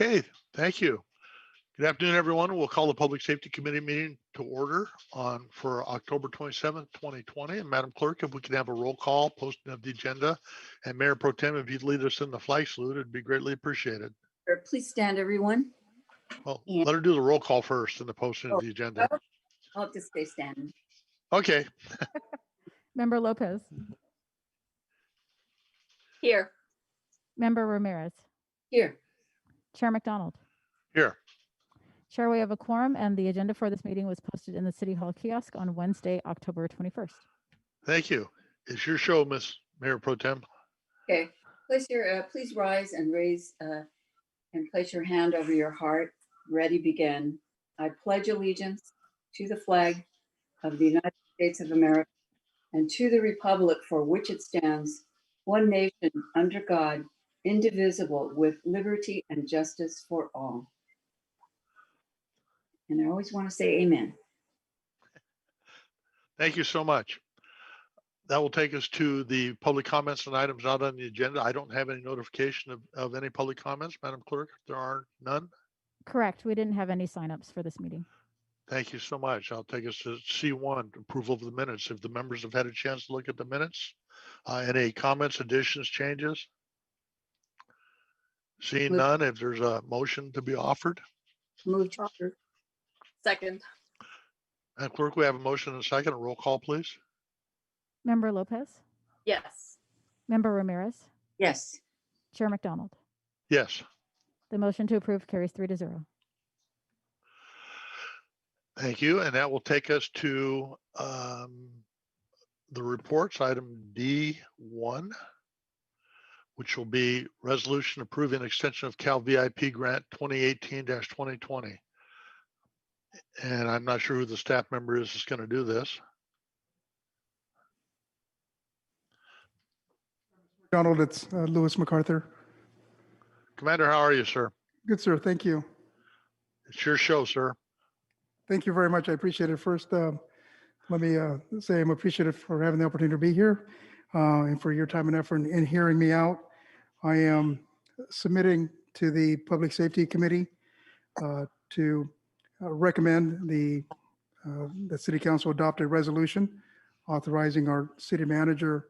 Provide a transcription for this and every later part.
Okay, thank you. Good afternoon, everyone. We'll call the Public Safety Committee meeting to order for October 27th, 2020. And Madam Clerk, if we could have a roll call, posting of the agenda, and Mayor Pro Tem, if you'd lead us in the flag salute, it'd be greatly appreciated. Please stand, everyone. Well, let her do the roll call first and the posting of the agenda. I'll just stay standing. Okay. Member Lopez. Here. Member Ramirez. Here. Chair McDonald. Here. Chair, we have a quorum, and the agenda for this meeting was posted in the City Hall kiosk on Wednesday, October 21st. Thank you. It's your show, Miss Mayor Pro Tem. Okay. Please rise and place your hand over your heart. Ready, begin. I pledge allegiance to the flag of the United States of America and to the republic for which it stands, one nation under God, indivisible, with liberty and justice for all. And I always want to say amen. Thank you so much. That will take us to the public comments and items not on the agenda. I don't have any notification of any public comments, Madam Clerk. There are none. Correct. We didn't have any signups for this meeting. Thank you so much. I'll take us to C1, approval of the minutes. If the members have had a chance to look at the minutes, any comments, additions, changes? Seeing none, if there's a motion to be offered. Move to approve. Second. Madam Clerk, we have a motion and a second. A roll call, please. Member Lopez. Yes. Member Ramirez. Yes. Chair McDonald. Yes. The motion to approve carries 3-0. Thank you. And that will take us to the reports, item D1, which will be resolution approving extension of Calvip Grant 2018-2020. And I'm not sure who the staff member is that's going to do this. Donald, it's Lewis MacArthur. Commander, how are you, sir? Good, sir. Thank you. It's your show, sir. Thank you very much. I appreciate it. First, let me say I'm appreciative for having the opportunity to be here and for your time and effort in hearing me out. I am submitting to the Public Safety Committee to recommend the City Council adopt a resolution authorizing our city manager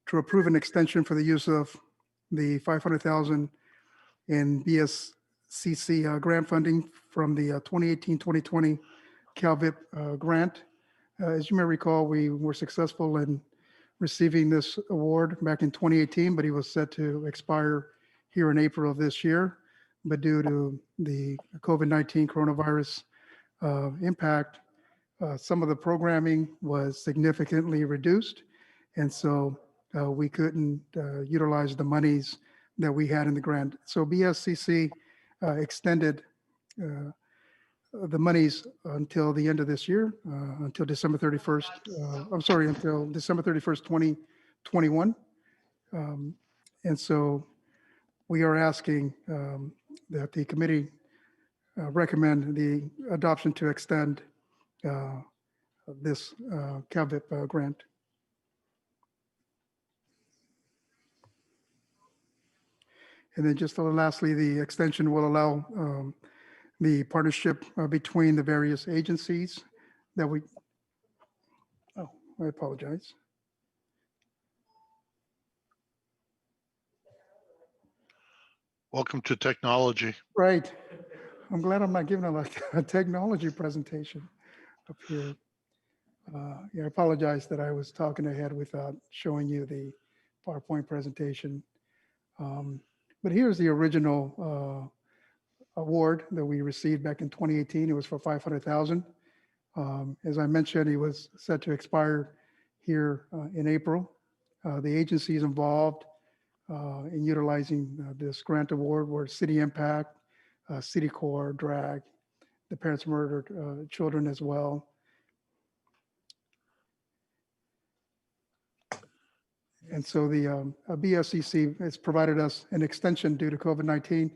to approve an extension for the use of the $500,000 in BSCC grant funding from the 2018-2020 Calvip Grant. As you may recall, we were successful in receiving this award back in 2018, but it was set to expire here in April of this year. But due to the COVID-19 coronavirus impact, some of the programming was significantly reduced. And so we couldn't utilize the monies that we had in the grant. So BSCC extended the monies until the end of this year, until December 31st. Until December 31st, 2021. And so we are asking that the committee recommend the adoption to extend this Calvip grant. And then just lastly, the extension will allow the partnership between the various agencies that we, oh, I apologize. Welcome to technology. Right. I'm glad I'm not giving a technology presentation up here. Yeah, I apologize that I was talking ahead without showing you the PowerPoint presentation. But here's the original award that we received back in 2018. It was for $500,000. As I mentioned, it was set to expire here in April. The agencies involved in utilizing this grant award were City Impact, City Corps, DRAG, the Parents Murdered Children as well. And so the BSCC has provided us an extension due to COVID-19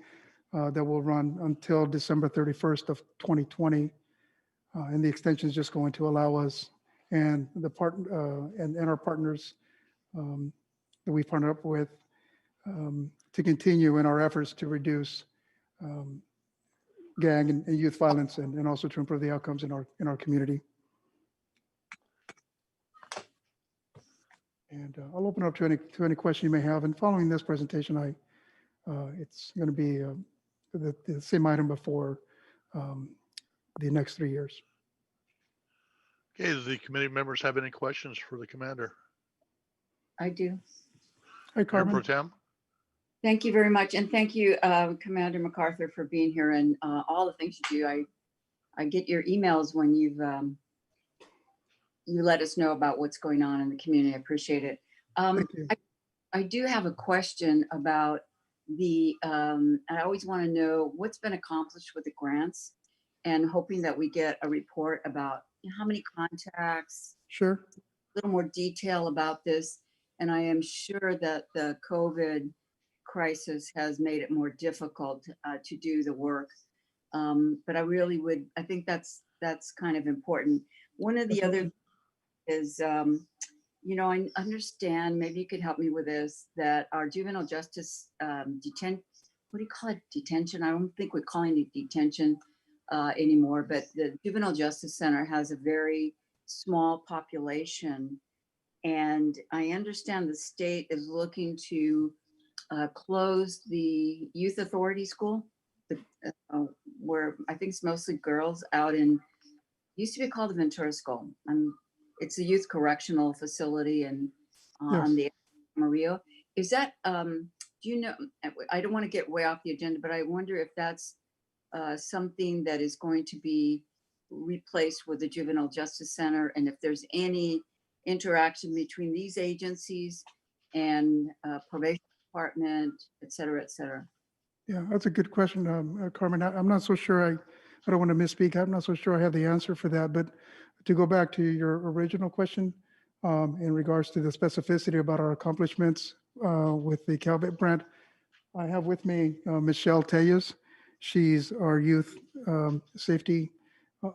that will run until December 31st of 2020. And the extension is just going to allow us and and our partners that we partnered up with to continue in our efforts to reduce gang and youth violence, and also to improve the outcomes in our community. And I'll open up to any question you may have. And following this presentation, it's going to be the same item before the next 3 years. Okay, do the committee members have any questions for the commander? I do. Hi, Mayor Pro Carmen. Tem? Thank you very much. And thank you, Commander MacArthur, for being here and all the things you do. I get your emails when you let us know about what's going on in the community. I appreciate it. Thank you. I do have a question about I always want to know what's been accomplished with the grants, and hoping that we get a report about how many contacts, Sure. a little more detail about this. And I am sure that the COVID crisis has made it more difficult to do the work. But I think that's kind of important. One of the other is, I understand, maybe you could help me with this, that our juvenile justice what do you call it? Detention? I don't think we're calling it detention anymore, but the Juvenile Justice Center has a very small population. And I understand the state is looking to close the Youth Authority School, where I think it's mostly girls out used to be called the Ventura School. It's a youth correctional facility and on the Mario. Is that, do you know, I don't want to get way off the agenda, but I wonder if that's something that is going to be replaced with the Juvenile Justice Center, and if there's any interaction between these agencies and probation department, et cetera, et cetera. Yeah, that's a good question, Carmen. I'm not so sure. I don't want to misspeak. I'm not so sure I have the answer for that. But to go back to your original question in regards to the specificity about our accomplishments with the Calvit Grant, I have with me Michelle Tellez. She's our youth safety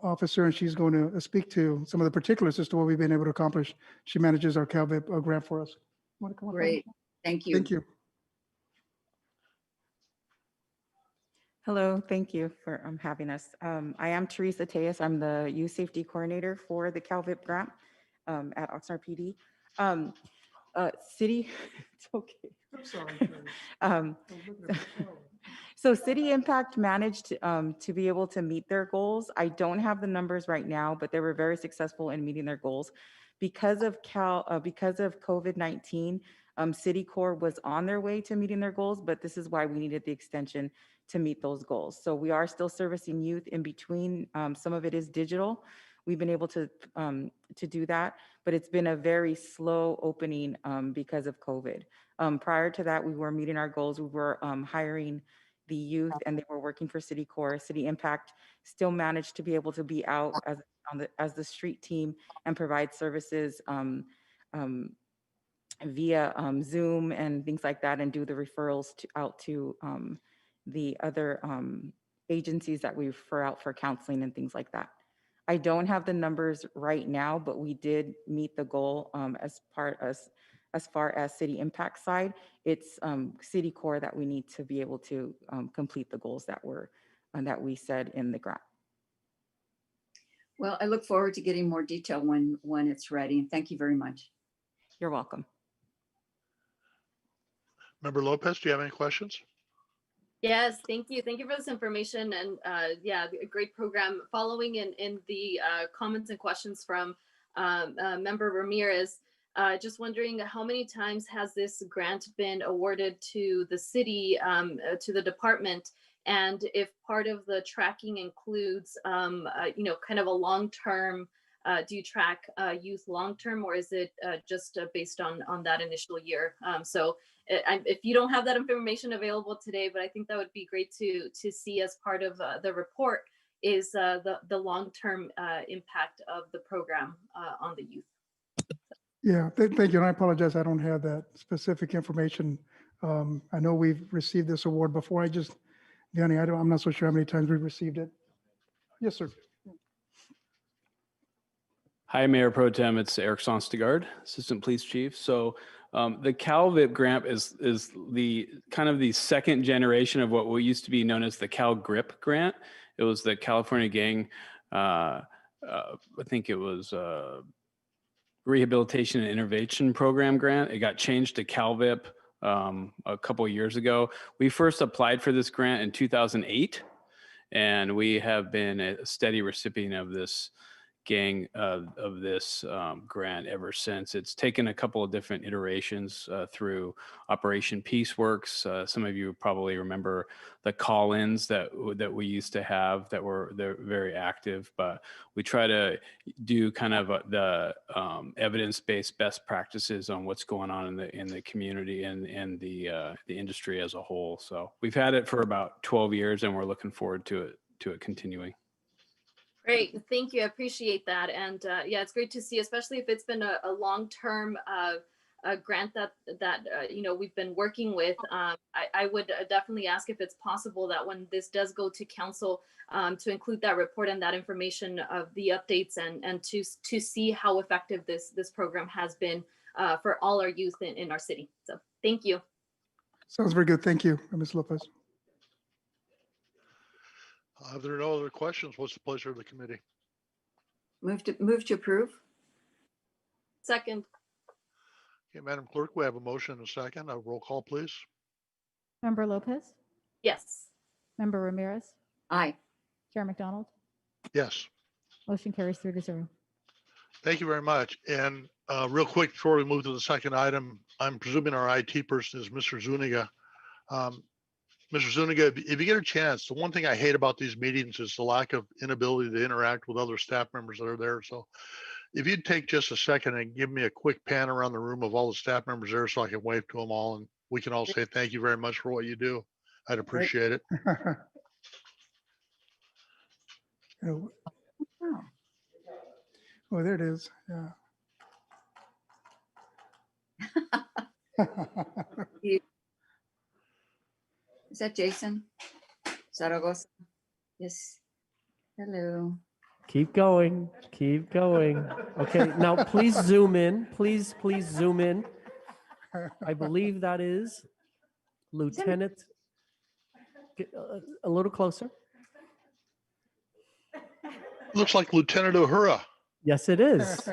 officer, and she's going to speak to some of the particulars as to what we've been able to accomplish. She manages our Calvit Grant for us. Want to come up? Great, thank you. Thank you. Hello, thank you for having us. I am Teresa Tejas. I'm the youth safety coordinator for the Calvip Grant at Oxnard PD. City, it's okay. I'm sorry. So City Impact managed to be able to meet their goals. I don't have the numbers right now, but they were very successful in meeting their goals. Because of COVID-19, City Corps was on their way to meeting their goals, but this is why we needed the extension to meet those goals. So we are still servicing youth in between. Some of it is digital. We've been able to do that, but it's been a very slow opening because of COVID. Prior to that, we were meeting our goals. We were hiring the youth, and they were working for City Corps. City Impact still managed to be able to be out as the street team and provide services via Zoom and things like that, and do the referrals out to the other agencies that we refer out for counseling and things like that. I don't have the numbers right now, but we did meet the goal as far as City Impact side. It's City Corps that we need to be able to complete the goals that we said in the grant. Well, I look forward to getting more detail when it's ready. And thank you very much. You're welcome. Member Lopez, do you have any questions? Yes, thank you. Thank you for this information. And yeah, a great program. Following in the comments and questions from Member Ramirez, just wondering how many times has this grant been awarded to the city, to the department? And if part of the tracking includes, kind of a long-term, do you track youth long-term, or is it just based on that initial year? So if you don't have that information available today, but I think that would be great to see as part of the report, is the long-term impact of the program on the youth. Yeah, thank you. And I apologize, I don't have that specific information. I know we've received this award before. Vianney, I'm not so sure how many times we've received it. Yes, sir. Hi, Mayor Pro Tem. It's Eric Sonstegard, Assistant Police Chief. So The Calvip Grant is the kind of the second generation of what used to be known as the Calgrip Grant. It was the California Gang, I think it was Rehabilitation and Intervention Program grant. It got changed to Calvip a couple of years ago. We first applied for this grant in 2008, and we have been a steady recipient of this grant ever since. It's taken a couple of different iterations through Operation Peaceworks. Some of you probably remember the call-ins that we used to have they're very active, but we try to do kind of the evidence-based best practices on what's going on in the community and the industry as a whole. So we've had it for about 12 years, and we're looking forward to it continuing. Great, thank you. I appreciate that. And yeah, it's great to see, especially if it's been a long-term grant that we've been working with. I would definitely ask if it's possible that when this does go to council, to include that report and that information of the updates and to see how effective this program has been for all our youth in our city. So thank you. Sounds very good. Thank you, Ms. Lopez. If there are no other questions, what's the pleasure of the committee? Move to approve. Second. Okay, Madam Clerk, we have a motion and a second. A roll call, please. Member Lopez, Yes. Member Ramirez, Aye. Chair McDonald, Yes. motion carries 3-0. Thank you very much. And real quick, before we move to the second item, I'm presuming our IT person is Mr. Zuniga. Mr. Zuniga, if you get a chance, the one thing I hate about these meetings is the lack of inability to interact with other staff members that are there. So if you'd take just a second and give me a quick pan around the room of all the staff members there so I can wave to them all and we can all say thank you very much for what you do. I'd appreciate it. Oh, oh, there it is. Yeah. Is that Jason Zaragoza? Yes. Hello. Keep going. Keep going. Okay, now please zoom in. Please zoom in. I believe that is Lieutenant. Get a little closer. Looks like Lieutenant Uhura. Yes, it is.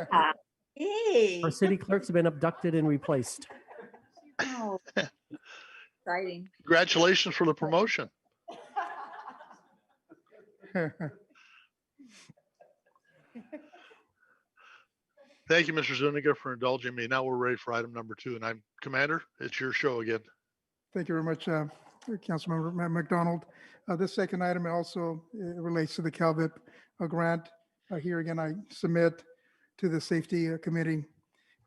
Hey. Our city clerk's been abducted and replaced. Oh, exciting. Congratulations for the promotion. Thank you, Mr. Zuniga, for indulging me. Now we're ready for item number 2. And I'm Commander, it's your show again. Thank you very much, Councilmember McDonald. This second item also relates to the Calvip grant. Here again, I submit to the Safety Committee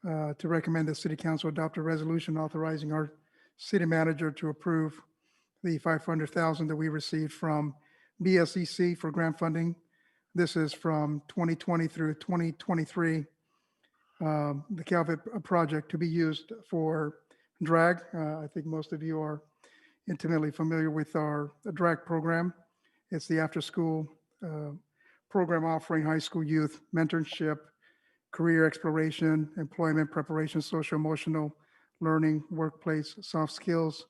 to recommend the City Council adopt a resolution authorizing our city manager to approve the $500,000 that we received from BSEC for grant funding. This is from 2020 through 2023. The Calvit project to be used for drag. I think most of you are intimately familiar with our drag program. It's the after-school program offering high school youth mentorship, career exploration, employment preparation, social emotional learning, workplace, soft skills,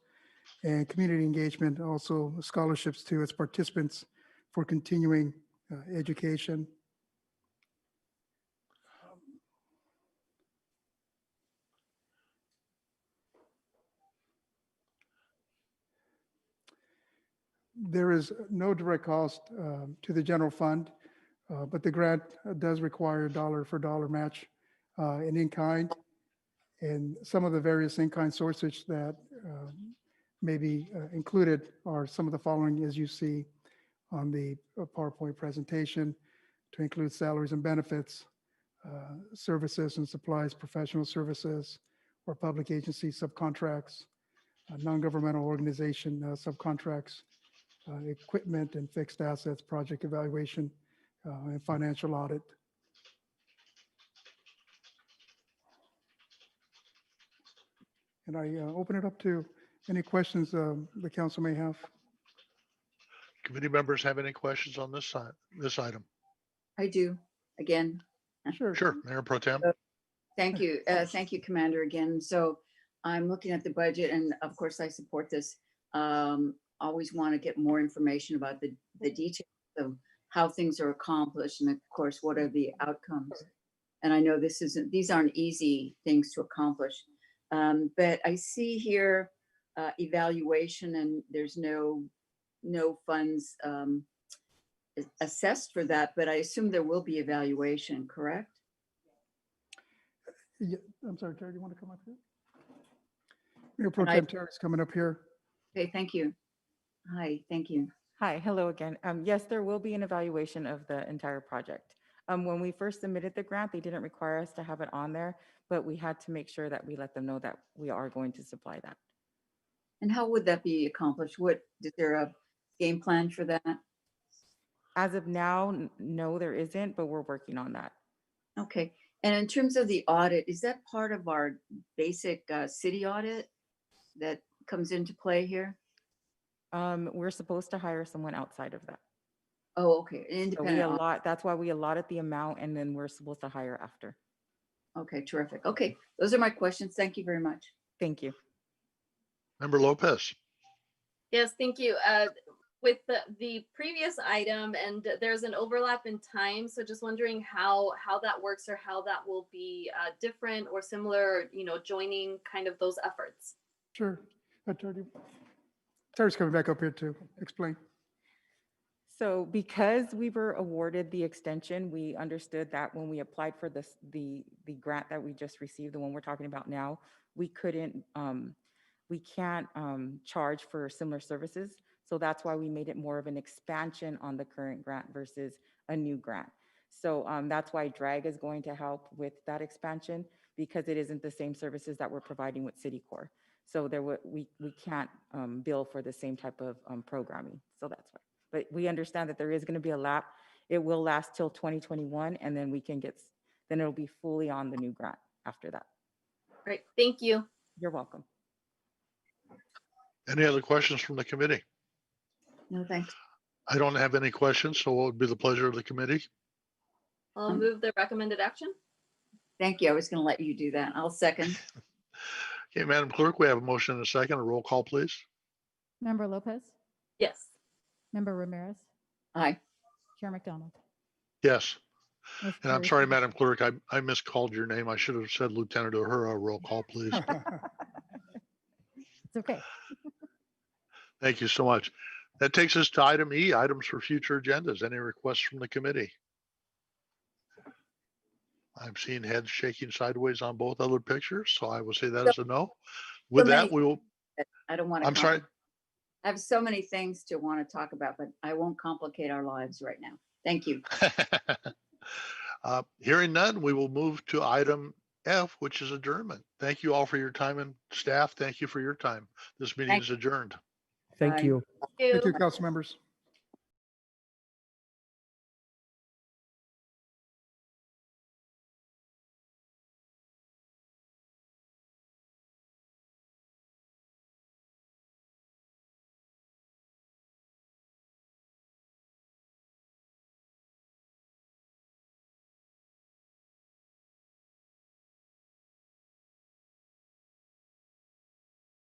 and community engagement. Also scholarships to its participants for continuing education. There is no direct cost to the general fund, but the grant does require a dollar-for-dollar match in kind. And some of the various in-kind sources that may be included are some of the following, as you see on the PowerPoint presentation, to include salaries and benefits, services and supplies, professional services, or public agency subcontracts, non-governmental organization subcontracts, equipment and fixed assets, project evaluation, and financial audit. And I open it up to any questions the council may have. Committee members have any questions on this item? I do, again. Sure. Sure, Mayor Pro Tem. Thank you. Thank you, Commander, again. So I'm looking at the budget and of course I support this. Always want to get more information about the details of how things are accomplished and of course, what are the outcomes. And I know these aren't easy things to accomplish. But I see here evaluation and there's no funds assessed for that, but I assume there will be evaluation, correct? Yeah, I'm sorry, Terry, do you want to come up here? Mayor Pro And I- Tem Terry's coming up here. Okay, thank you. Hi, thank you. Hi, hello again. Yes, there will be an evaluation of the entire project. When we first submitted the grant, they didn't require us to have it on there, but we had to make sure that we let them know that we are going to supply that. And how would that be accomplished? Is there a game plan for that? As of now, no, there isn't, but we're working on that. Okay, and in terms of the audit, is that part of our basic city audit that comes into play here? We're supposed to hire someone outside of that. Oh, okay, an So we independent. Audit. that's why we allotted the amount and then we're supposed to hire after. Okay, terrific. Okay, those are my questions. Thank you very much. Thank you. Member Lopez. Yes, thank you. With the previous item, and there's an overlap in time, so just wondering how that works or how that will be different or similar, joining kind of those efforts. Sure. Terry's coming back up here to explain. So because we were awarded the extension, we understood that when we applied for the grant that we just received, the one we're talking about now, we can't charge for similar services. So that's why we made it more of an expansion on the current grant versus a new grant. So that's why DRAG is going to help with that expansion because it isn't the same services that we're providing with Citicorp. So we can't bill for the same type of programming. So that's why. But we understand that there is going to be a lap. It will last till 2021, and then then it'll be fully on the new grant after that. Great, thank you. You're welcome. Any other questions from the committee? No, thanks. I don't have any questions, so what would be the pleasure of the committee? I'll move the recommended action. Thank you. I was going to let you do that. I'll second. Okay, Madam Clerk, we have a motion and a second. A roll call, please. Member Lopez, Yes. Member Ramirez, Aye. Chair McDonald. Yes. Motion And I'm carries. sorry, Madam Clerk, I miscalled your name. I should have said Lieutenant O'Hara. Roll call, please. It's okay. Thank you so much. That takes us to item E, items for future agendas. Any requests from the committee? I'm seeing heads shaking sideways on both other pictures, so I will say that as a no. With that, we will, I don't want to. I'm sorry. I have so many things to want to talk about, but I won't complicate our lives right now. Thank you. Hearing none, we will move to item F, which is adjournment. Thank you all for your time, and staff, thank you for your time. This meeting is adjourned. Thank Bye. you. Thank you, council members.